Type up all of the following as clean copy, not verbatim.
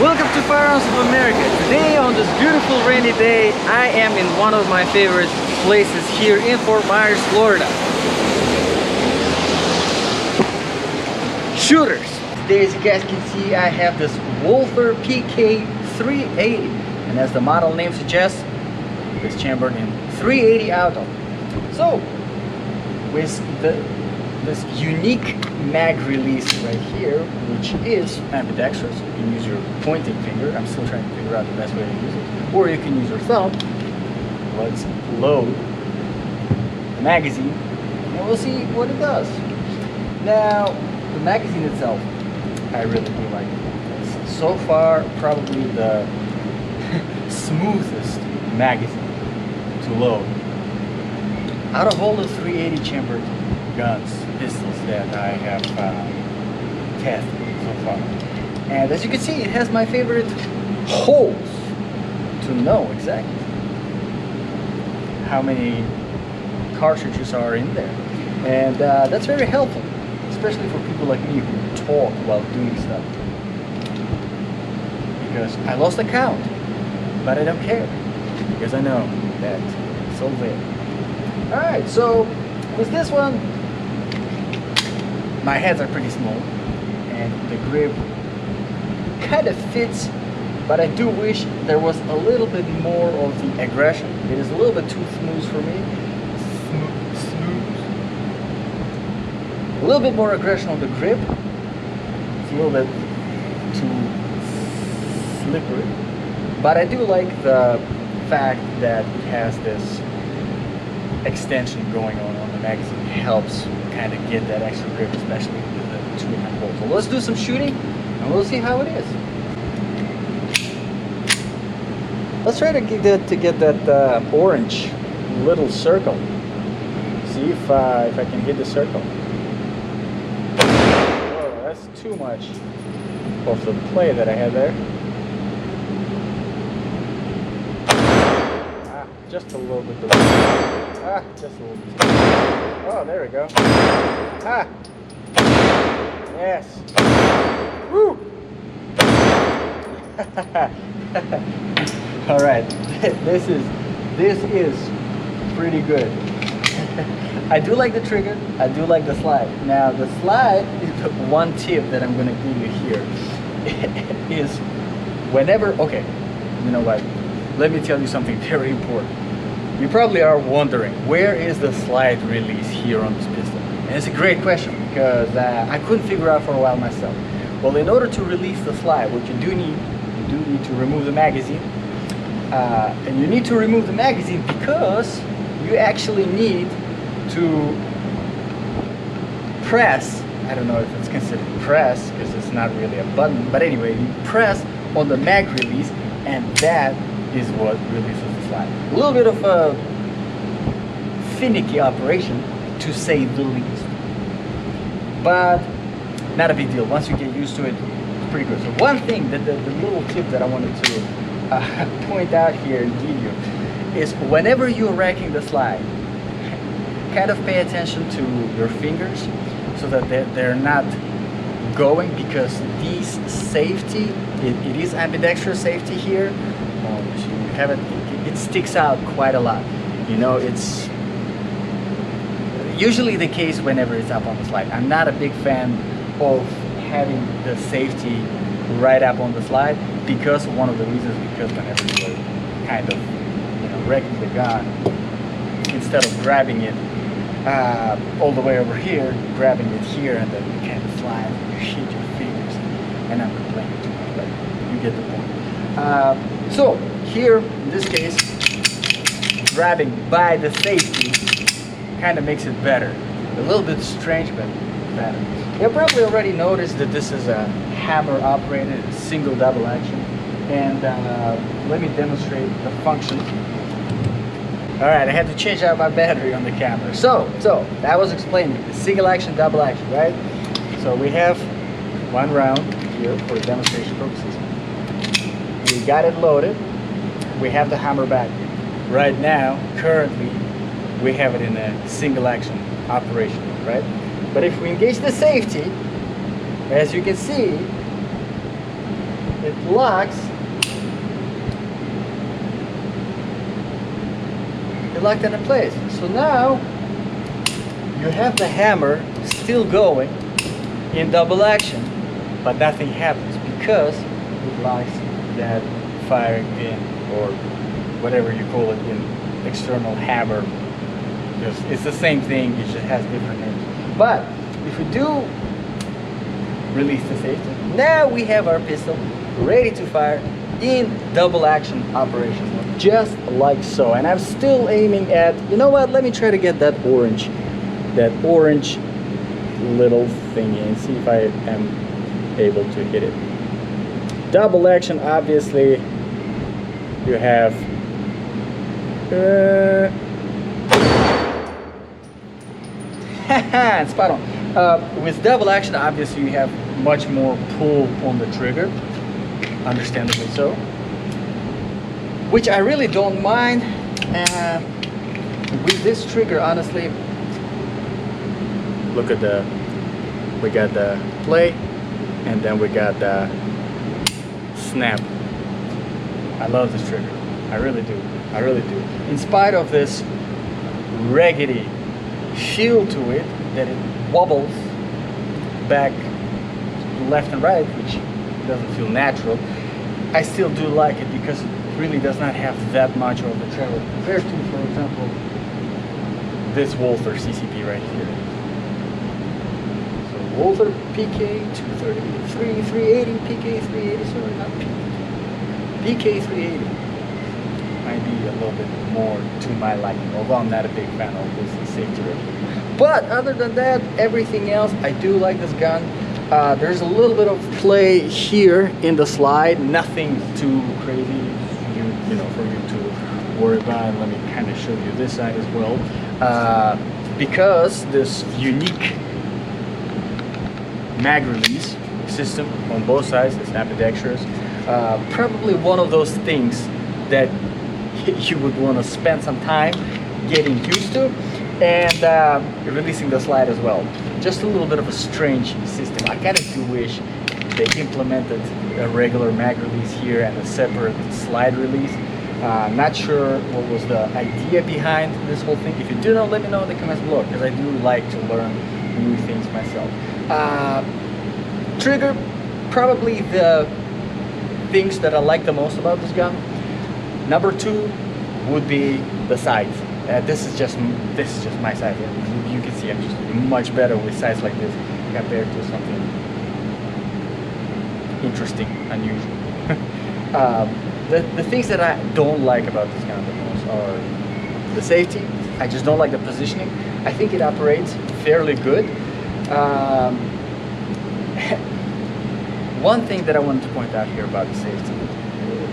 Welcome to Firearms of America. Today on this beautiful rainy day, I am in one of my favorite places here in Fort Myers, Florida. Shooters. Today, as you guys can see, I have this Walther PK380, and as the model name suggests, it's chambered in 380 auto. So, with this unique mag release right here, which is ambidextrous. You can use your pointing finger. I'm still trying to figure out the best way to use it. Or you can use your thumb. Let's load the magazine and we'll see what it does. Now, the magazine itself, I really do like it. It's so far probably the smoothest magazine to load. Out of all the 380 chambered guns, pistols that I have tested so far. And as you can see, it has my favorite holes to know exactly how many cartridges are in there. And that's very helpful, especially for people like me who talk while doing stuff. Because I lost the count, but I don't care, because I know that it's all there. Alright, so with this one, my hands are pretty small and the grip kind of fits, but I do wish there was a little bit more of the aggression. It is a little bit too smooth for me. A little bit more aggression on the grip. It's a little bit too slippery. But I do like the fact that it has this extension going on the magazine. It helps kind of get that extra grip, especially with the 2.5 volt. So let's do some shooting and we'll see how it is. Let's try to get that orange little circle. See if I can hit the circle. Whoa, that's too much of the play that I had there. Just a little bit. Just a little bit. Oh, there we go. Yes. Woo! All right. This is pretty good. I do like the trigger. I do like the slide. Now, the slide is the one tip that I'm going to give you here. Is whenever. Okay. You know what? Let me tell you something very important. You probably are wondering, where is the slide release here on this pistol? And it's a great question, because I couldn't figure out for a while myself. Well, in order to release the slide, what you do need to remove the magazine. And you need to remove the magazine because you actually need to press, I don't know if it's considered press, because it's not really a button, but anyway, you press on the mag release, and that is what releases the slide. A little bit of a finicky operation, to say the least, but not a big deal. Once you get used to it, it's pretty good. So one thing, the little tip that I wanted to point out here and give you is whenever you're racking the slide, kind of pay attention to your fingers so that they're not going, because these safety, it is ambidextrous safety here. You have it sticks out quite a lot. You know, it's usually the case whenever it's up on the slide. I'm not a big fan of having the safety right up on the slide, because one of the reasons, because whenever you're kind of, you know, wrecking the gun, instead of grabbing it all the way over here, grabbing it here and then you kind of slide, you hit your fingers, and I'm complaining too much, but you get the point. So here, in this case, grabbing by the safety kind of makes it better. A little bit strange, but better. You probably already noticed that this is a hammer operated single double action, and let me demonstrate the function. Alright, I had to change out my battery on the camera. So I was explaining the single action, double action, right? So we have one round here for demonstration purposes. We got it loaded. We have the hammer back. Right now, currently, we have it in a single action operation, right? But if we engage the safety, as you can see, it locks. It locked into place. So now you have the hammer still going in double action, but nothing happens because it locks that firing pin, or whatever you call it, in external hammer. It's the same thing, it just has different names. But if we do release the safety, now we have our pistol ready to fire in double action operation, just like so. And I'm still aiming at, you know what, let me try to get that orange little thingy and see if I am able to hit it. Double action, obviously you have spot on. With double action, obviously you have much more pull on the trigger, understandably so, which I really don't mind. With this trigger, honestly, look at we got the play, and then we got the snap. I love this trigger, I really do, I really do. In spite of this raggedy feel to it, that it wobbles back left and right, which doesn't feel natural, I still do like it because it really does not have that much of the travel compared to, for example, this Walther CCP right here. So Walther PK380, 380, PK380, sorry, not PK380 might be a little bit more to my liking, although I'm not a big fan of this safety review. But other than that, everything else, I do like this gun. There's a little bit of play here in the slide, nothing too crazy, you know, for you to worry about. Let me kind of show you this side as well. Because this unique mag release system on both sides, it's ambidextrous, probably one of those things that you would want to spend some time getting used to, and releasing the slide as well. Just a little bit of a strange system. I kind of do wish they implemented a regular mag release here and a separate slide release. Not sure what was the idea behind this whole thing. If you do know, let me know in the comments below, because I do like to learn new things myself. Trigger, probably the things that I like the most about this gun. Number two would be the sights. This is just my sight. You can see I'm just much better with sights like this compared to something interesting, unusual. The things that I don't like about this gun the most are the safety. I just don't like the positioning. I think it operates fairly good. One thing that I wanted to point out here about the safety,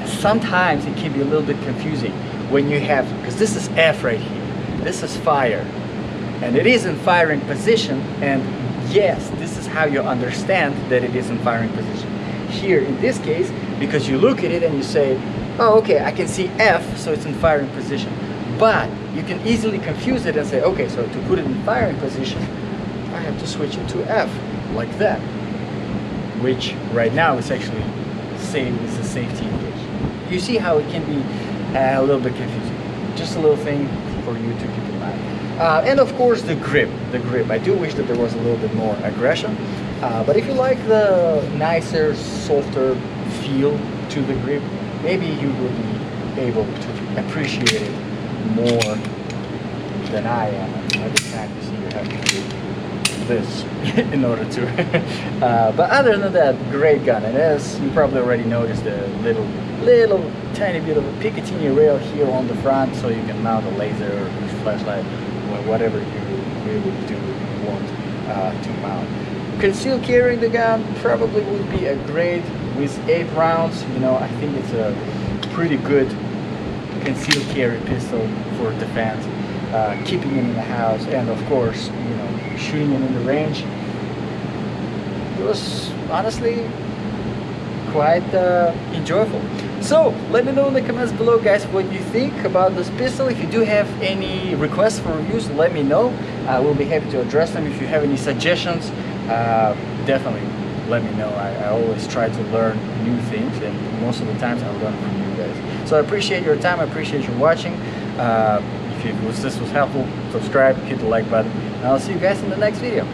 sometimes it can be a little bit confusing when you have, because this is F right here, this is fire, and it is in firing position, and yes, this is how you understand that it is in firing position. Here in this case, because you look at it and you say, oh okay, I can see F, so it's in firing position, but you can easily confuse it and say, okay, so to put it in firing position, I have to switch it to F, like that, which right now is actually same as a safety indication. You see how it can be a little bit confusing. Just a little thing for you to keep in mind. And of course the grip. I do wish that there was a little bit more aggression. But if you like the nicer, softer feel to the grip, maybe you will be able to appreciate it more than I am. Every time you see you have to do this in order to. But other than that, great gun. And as you probably already noticed, the little tiny bit of a Picatinny rail here on the front, so you can mount a laser or flashlight, or whatever you really do want to mount. Concealed carrying the gun probably would be a great with 8 rounds. You know, I think it's a pretty good concealed carry pistol for defense, keeping it in the house, and of course, you know, shooting it in the range. It was honestly quite enjoyable. So let me know in the comments below, guys, what you think about this pistol. If you do have any requests for reviews, let me know. I will be happy to address them. If you have any suggestions, definitely let me know. I always try to learn new things, and most of the times I learn from you guys. So I appreciate your time, I appreciate you watching. If this was helpful, subscribe, hit the like button, and I'll see you guys in the next video.